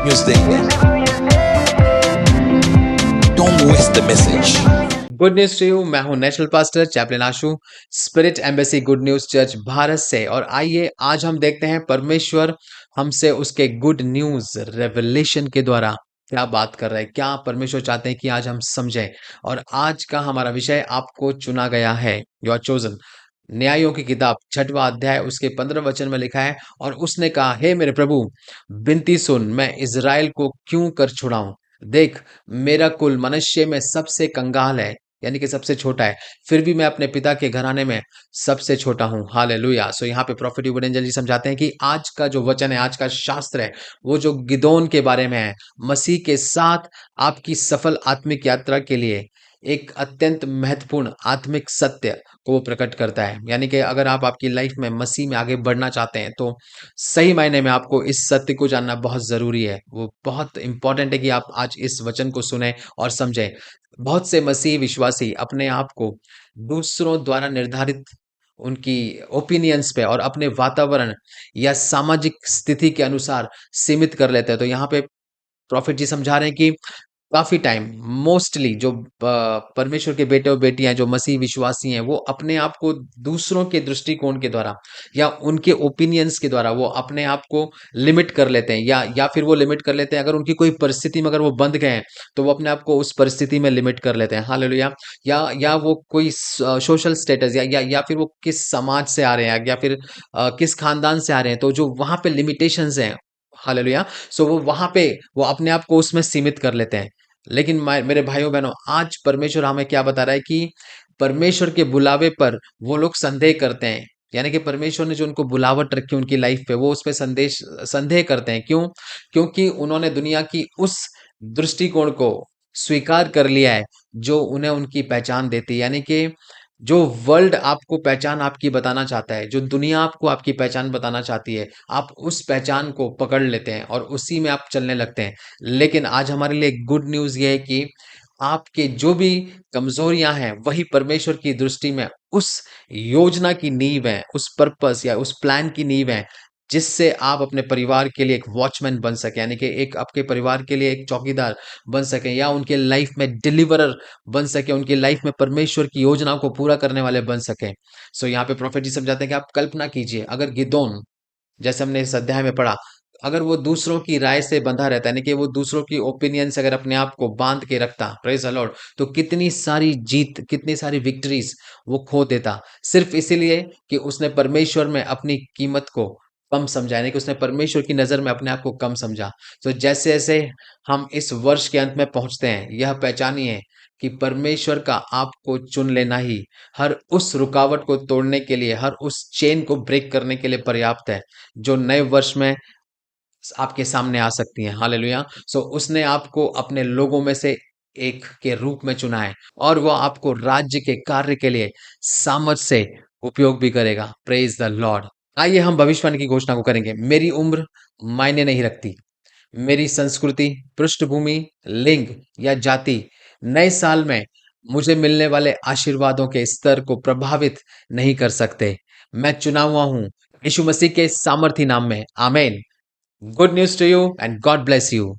News देंगे। Don't waste the message. Good news to you. मैं हूं national pastor chaplain Ashu, spirit embassy good news church Bharat से। और आइए आज हम देखते हैं परमेश्वर हमसे उसके गुड न्यूज रेवलेशन के द्वारा क्या बात कर रहे हैं, क्या परमेश्वर चाहते हैं कि आज हम समझें। और आज का हमारा विषय आपको चुना गया है, यू आर चोजन। न्यायों की किताब 6वां अध्याय उसके 15 वचन में लिखा है, और उसने कहा, हे मेरे प्रभु, विनती सुन, मैं इज़राइल को क्यों कर छुड़ाऊं। देख, मेरा कुल मनुष्य में सबसे कंगाल है, यानी कि सबसे छोटा है, फिर भी मैं अपने पिता के घराने में सबसे छोटा हूँ। हालेलुया। सो यहाँ पे प्रॉफिट इबन जी समझाते हैं कि आज का जो वचन है, आज का शास्त्र है, वो जो गिदोन के बारे में है, मसीह के साथ आपकी सफल आत्मिक यात्रा के लिए एक अत्यंत महत्वपूर्ण आत्मिक सत्य को वो प्रकट करता है। यानी कि अगर आप आपकी लाइफ में मसीह में आगे बढ़ना चाहते हैं, तो सही मायने में आपको इस सत्य को जानना बहुत ज़रूरी है। वो बहुत इंपॉर्टेंट है कि आप आज इस वचन को सुने और समझें। बहुत से मसीही विश्वासी अपने आप को दूसरों द्वारा निर्धारित उनकी ओपिनियंस पे और अपने वातावरण या सामाजिक स्थिति के अनुसार सीमित कर लेते हैं। तो यहाँ पे प्रॉफिट जी समझा रहे हैं कि काफ़ी टाइम मोस्टली जो परमेश्वर के बेटे और बेटियाँ हैं, जो मसीह विश्वासी हैं, वो अपने आप को दूसरों के दृष्टिकोण के द्वारा या उनके ओपिनियंस के द्वारा वो अपने आप को लिमिट कर लेते हैं, या फिर वो लिमिट कर लेते हैं। अगर उनकी कोई परिस्थिति में अगर वो बंध गए हैं, तो वो अपने आप को उस परिस्थिति में लिमिट कर लेते हैं। हालेलुया। या वो कोई सोशल स्टेटस या फिर वो किस समाज से आ रहे हैं, या फिर किस खानदान से आ रहे हैं, तो जो वहाँ पे लिमिटेशंस हैं, हालेलुया, सो वो वहाँ पे वो अपने आप को उसमें सीमित कर लेते हैं। लेकिन मेरे भाइयों बहनों, आज परमेश्वर हमें क्या बता रहा है कि परमेश्वर के बुलावे पर वो लोग संदेह करते हैं। यानी कि परमेश्वर ने जो उनको बुलावट रखी उनकी लाइफ पे, वो उस पे संदेह करते हैं। क्यों? क्योंकि उन्होंने दुनिया की उस दृष्टिकोण को स्वीकार कर लिया है जो उन्हें उनकी पहचान देती है। यानी कि जो वर्ल्ड आपको पहचान आपकी बताना चाहता है, जो दुनिया आपको आपकी पहचान बताना चाहती है, आप उस पहचान को पकड़ लेते हैं और उसी में आप चलने लगते हैं। लेकिन आज हमारे लिए गुड न्यूज़ ये है कि आपके जो भी कमज़ोरियाँ हैं, वही परमेश्वर की दृष्टि में उस योजना की नींव है, उस पर्पस या उस प्लान की नींव है, जिससे आप अपने परिवार के लिए एक वॉचमैन बन सकें। यानी कि एक आपके परिवार के लिए एक चौकीदार बन सकें, या उनके लाइफ में डिलीवरर बन सकें, उनकी लाइफ में परमेश्वर की योजना को पूरा करने वाले बन सकें। सो यहाँ पे प्रॉफिट जी समझाते हैं कि आप कल्पना कीजिए, अगर गिदोन, जैसे हमने इस अध्याय में पढ़ा, अगर वो दूसरों की राय से बंधा रहता है, यानी कि वो दूसरों की ओपिनियन से अगर अपने आप को बांध के रखता, प्रेज द लॉर्ड, तो कितनी सारी जीत, कितनी सारी विक्ट्रीज वो खो देता, सिर्फ इसीलिए कि उसने परमेश्वर में अपनी कीमत को कम समझा, यानी कि उसने परमेश्वर की नज़र में अपने आप को कम समझा। तो जैसे जैसे हम इस वर्ष के अंत में पहुंचते हैं, यह पहचानिए कि परमेश्वर का आपको चुन लेना ही हर उस रुकावट को तोड़ने के लिए, हर उस चेन को ब्रेक करने के लिए पर्याप्त है, जो नए वर्ष में आपके सामने आ सकती हैं। हालेलुया। सो उसने आपको अपने लोगों में से एक के रूप में चुना है, और वो आपको राज्य के कार्य के लिए सामर्थ से उपयोग भी करेगा। Praise the Lord. आइए हम भविष्यवाणी की घोषणा को करेंगे। मेरी उम्र मायने नहीं रखती, मेरी संस्कृति, पृष्ठभूमि, लिंग या जाति नए साल में मुझे मिलने वाले आशीर्वादों के स्तर को प्रभावित नहीं कर सकते। मैं चुना हुआ हूं यीशु मसीह के सामर्थी नाम में। आमीन। Good news to you and God bless you.